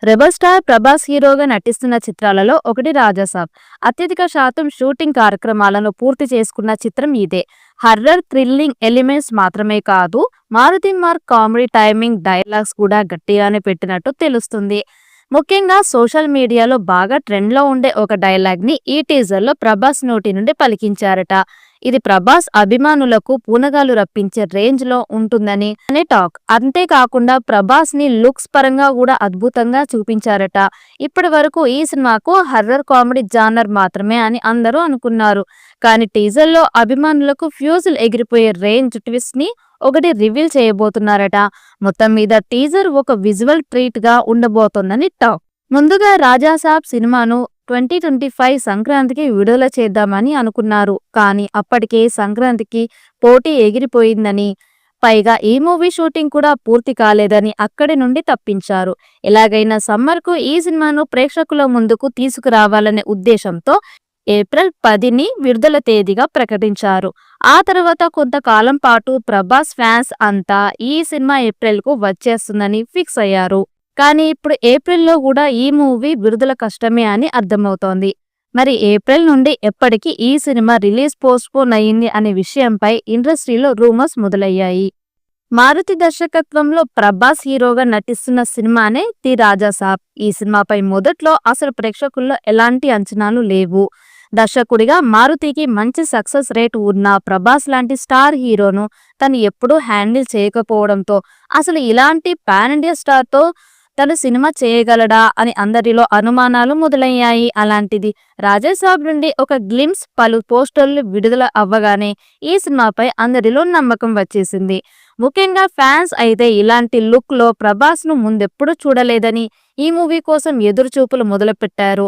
Rebel star Prabhas హీరోగా నటిస్తున్న చిత్రాలలో ఒకటి రాజాసాబ్. అత్యధిక శాతం షూటింగ్ కార్యక్రమాలను పూర్తి చేసుకున్న చిత్రం ఇదే. హర్రర్, థ్రిల్లింగ్ ఎలిమెంట్స్ మాత్రమే కాదు, Maruthi mark comedy timing, dialogues కూడా గట్టిగానే పెట్టినట్టు తెలుస్తుంది. ముఖ్యంగా సోషల్ మీడియాలో బాగా ట్రెండ్లో ఉండే ఒక డైలాగ్ని ఈ టీజర్లో ప్రభాస్ నోటి నుండి పలికించారట. ఇది ప్రభాస్ అభిమానులకు పూనగాలు రప్పించే రేంజ్లో ఉంటుందని అనే టాక్. అంతేకాకుండా ప్రభాస్ ని లుక్స్ పరంగా కూడా అద్భుతంగా చూపించారట. ఇప్పటి వరకు ఈ సినిమాకు హర్రర్ కామెడీ జానర్ మాత్రమే అని అందరూ అనుకున్నారు. కానీ టీజర్లో అభిమానులకు ఫ్యూజులు ఎగిరిపోయే రేంజ్ ట్విస్ట్ ని ఒకటి రివీల్ చేయబోతున్నారట. మొత్తం మీద టీజర్ ఒక విజువల్ ట్రీట్ గా ఉండబోతోందని టాక్. ముందుగా రాజాసాబ్ సినిమాను 2025 సంక్రాంతికి విడుదల చేద్దామని అనుకున్నారు. కానీ అప్పటికే సంక్రాంతికి పోటీ ఎగిరిపోయిందని, పైగా ఈ మూవీ షూటింగ్ కూడా పూర్తి కాలేదని అక్కడి నుండి తప్పించారు. ఎలాగైనా సమ్మర్కు ఈ సినిమాను ప్రేక్షకుల ముందుకు తీసుకురావాలనే ఉద్దేశంతో ఏప్రిల్ 10ని విడుదల తేదీగా ప్రకటించారు. ఆ తర్వాత కొంతకాలం పాటు ప్రభాస్ ఫ్యాన్స్ అంతా ఈ సినిమా ఏప్రిల్కు వచ్చేస్తుందని ఫిక్స్ అయ్యారు. కానీ ఇప్పుడు ఏప్రిల్లో కూడా ఈ మూవీ విడుదల కష్టమే అని అర్థమవుతోంది. మరి ఏప్రిల్ నుండి ఎప్పటికి ఈ సినిమా రిలీజ్ పోస్ట్పోన్ అయ్యింది అనే విషయంపై ఇండస్ట్రీలో రూమర్స్ మొదలయ్యాయి. మారుతి దర్శకత్వంలో ప్రభాస్ హీరోగా నటిస్తున్న సినిమానే ది రాజాసాబ్. ఈ సినిమాపై మొదట్లో అసలు ప్రేక్షకుల్లో ఎలాంటి అంచనాలు లేవు. దర్శకుడిగా మారుతికి మంచి సక్సెస్ రేట్ ఉన్న ప్రభాస్ లాంటి స్టార్ హీరోను తను ఎప్పుడూ హ్యాండిల్ చేయకపోవడంతో అసలు ఇలాంటి పాన్ ఇండియా స్టార్తో తను సినిమా చేయగలడా అని అందరిలో అనుమానాలు మొదలయ్యాయి. అలాంటిది రాజాసాబ్ నుండి ఒక గ్లిమ్స్, పలు పోస్టర్లు విడుదల అవ్వగానే ఈ సినిమాపై అందరిలో నమ్మకం వచ్చేసింది. ముఖ్యంగా ఫ్యాన్స్ అయితే ఇలాంటి లుక్ లో ప్రభాస్ ను ముందెప్పుడు చూడలేదని ఈ మూవీ కోసం ఎదురు చూపులు మొదలుపెట్టారు.